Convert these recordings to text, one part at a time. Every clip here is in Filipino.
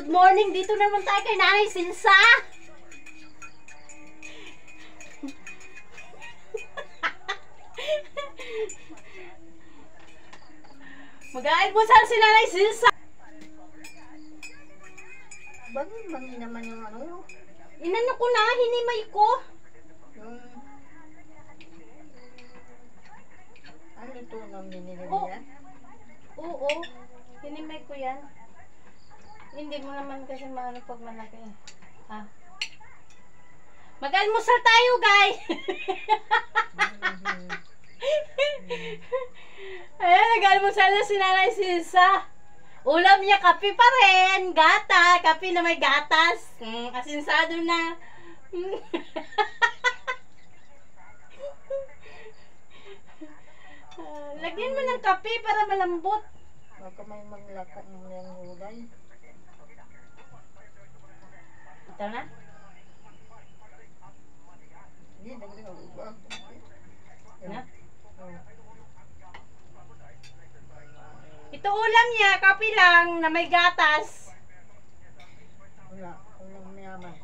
Good morning! Dito naman tayo kay Nanay Silsa! Mag-aalmusal si Nanay Silsa! Bangi naman yung ano. Inano ko na, hinimay ko. Yung... Ano ito nang binili Oh. niya? Oo, hinimay ko yan. Hindi mo naman kasi maano pag malaki. Ha? Mag-almusal tayo, guys! Ayan, nag-almusal na si Nanay Silsa. Ulam niya, kape pa rin. Gata, kape na may gatas. Asinsado na. Lagyan mo ng kape para malambot. Baka may maglaka ng yung gulay. Ito na. Hindi, dagdag ang iba. Na? Oh. Ito ulam niya, kape lang na may gatas. Wala, walang mayaman.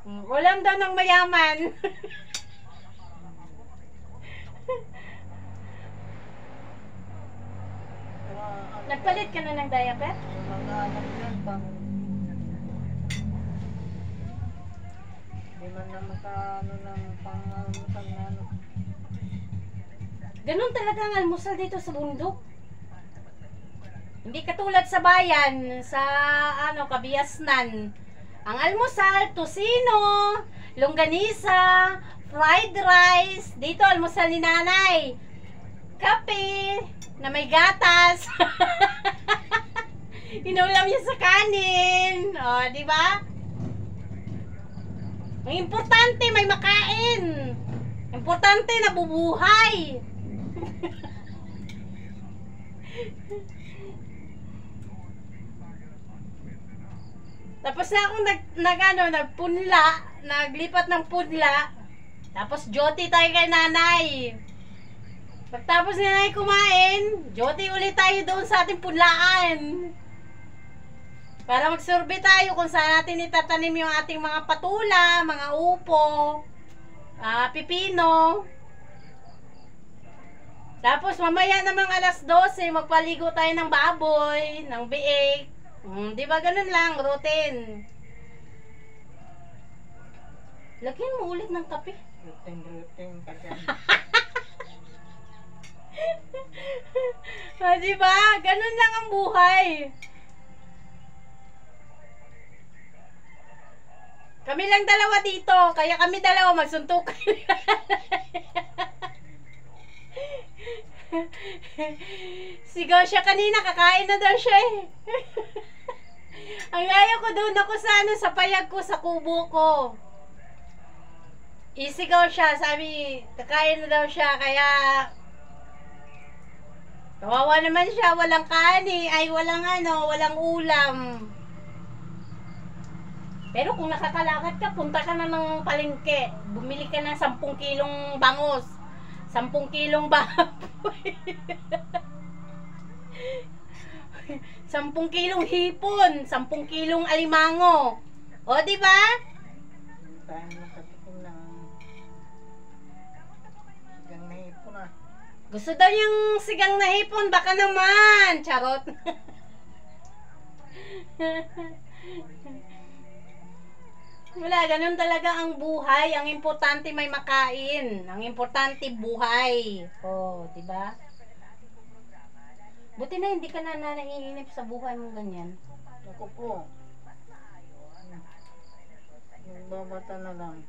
Ulam daw ng mayaman. Nagpalit ka na ng diaper? Yung mga anak yan, pang... Di man na makaano ng pang-almusal na ano. Ganun talaga ang almusal dito sa bundok. Hindi katulad sa bayan, sa Kabiasnan. Ang almusal, tosino, longganisa, fried rice. Dito almusal ni Nanay. Kape na may gatas. Inulam niya sa kanin. O, di ba? Ang importante may makain. Importante nabubuhay. Tapos na akong nagpunla, naglipat ng punla. Tapos joty tayo kay Nanay. Pagtapos ni Nanay kumain, joty ulit tayo doon sa ating punlaan. Para magsurvey tayo kung saan natin itatanim yung ating mga patula, mga upo, pipino. Tapos mamaya namang alas 12, magpaligo tayo ng baboy, ng biik. Di ba ganun lang, routine. Lagyan mo ulit ng kape. Routine ka dyan. Di ba? Ganun lang ang buhay. Kami lang dalawa dito, kaya kami dalawa magsuntukan. Sigaw siya kanina, kakain na daw siya eh. Ang layo ko doon ako sa payag ko, sa kubo ko. Isigaw siya, sabi, kakain na daw siya, kaya kawawa naman siya, walang kanin, walang ulam. Pero kung nakakalakad ka, punta ka na ng palengke. Bumili ka ng 10 kilong bangos. 10 kilong baboy. 10 kilong hipon. 10 kilong alimango. O, di ba? Tayo makatikim ng sigang na hipon ah. Gusto daw yung sigang na hipon. Baka naman. Charot. Wala, ganun talaga ang buhay. Ang importante may makain. Ang importante buhay. Oh, 'di ba? Buti na hindi ka na naiinip sa buhay mo ganyan. Ako po. Nagbabata na lang.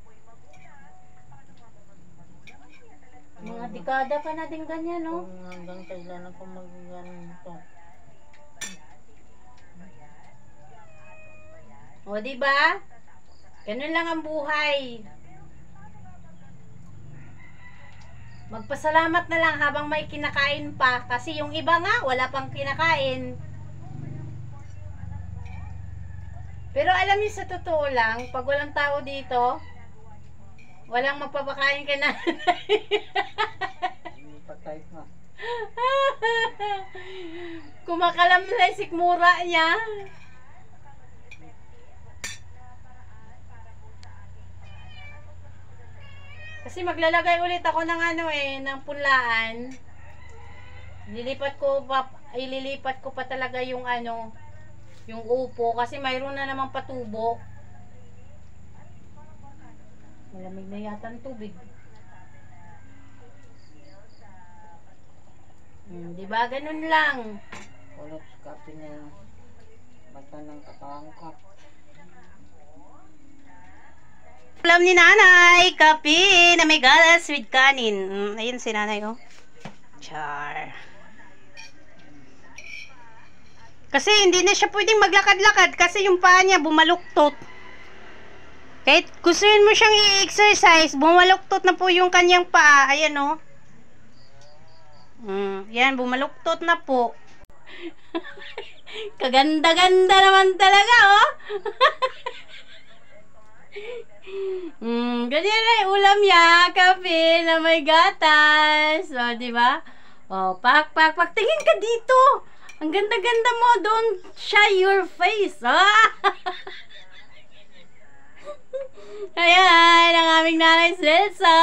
Mga dekada ka na din ganyan, no? Kung hanggang kailan ako mag-ganon ito. O, 'di ba? Ganun lang ang buhay. Magpasalamat na lang habang may kinakain pa. Kasi yung iba nga, wala pang kinakain. Pero alam niyo sa totoo lang, pag walang tao dito, walang magpapakain kay Nanay. Patay na. Kumakalam na yung sikmura niya. Kasi maglalagay ulit ako ng ano ng punlaan. Ililipat ko pa talaga yung yung upo kasi mayroon na namang patubo. Malamig na yata ang tubig. Di ba? Ganun lang. Kulot kape na mata ng katangkap. Ulam ni nanay, kape na may galas with kanin. Ayun si nanay, oh. Char. Kasi hindi na siya pwedeng maglakad-lakad kasi yung paa niya bumaluktot. Kahit gustuin mo siyang i-exercise, bumaluktot na po yung kanyang paa. Ayan, oh. Yan, bumaluktot na po. Kaganda-ganda naman talaga, oh. Ganyan na yung ulam niya, kape na may gatas. O, diba? O, pak. Tingin ka dito. Ang ganda-ganda mo. Don't shy your face. Ayan, ang aming nanay Celsa.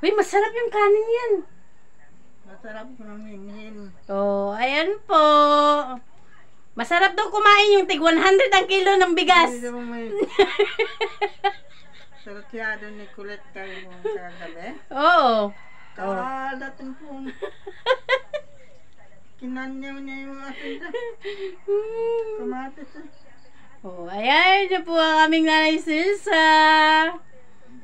Uy, masarap yung kanin yan. Masarap namin. Oh, ayan po. Masarap daw kumain yung tig 100 ang kilo ng bigas. Hindi naman may saratyado ni Colette kayo sa gabi. Oo. Kadating po. Kinanyaw niya yung asin sa kamatis. Oh, ayan na po ang aming nanay Silsa.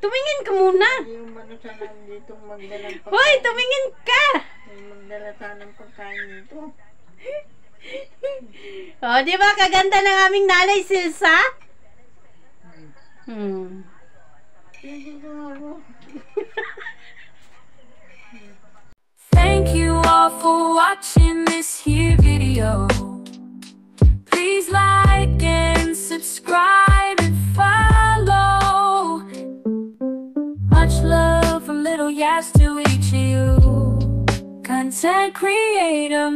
Tumingin ka muna. Yung ano sana dito magdalang pagkain. Hoy, tumingin ka. Yung magdala sana ng pagkain dito. Oh, di ba kaganda ng aming nanay Silsa? Thank you all for watching this here video. Please like and subscribe and follow. Much love from Little Yas to each of you. Content creator.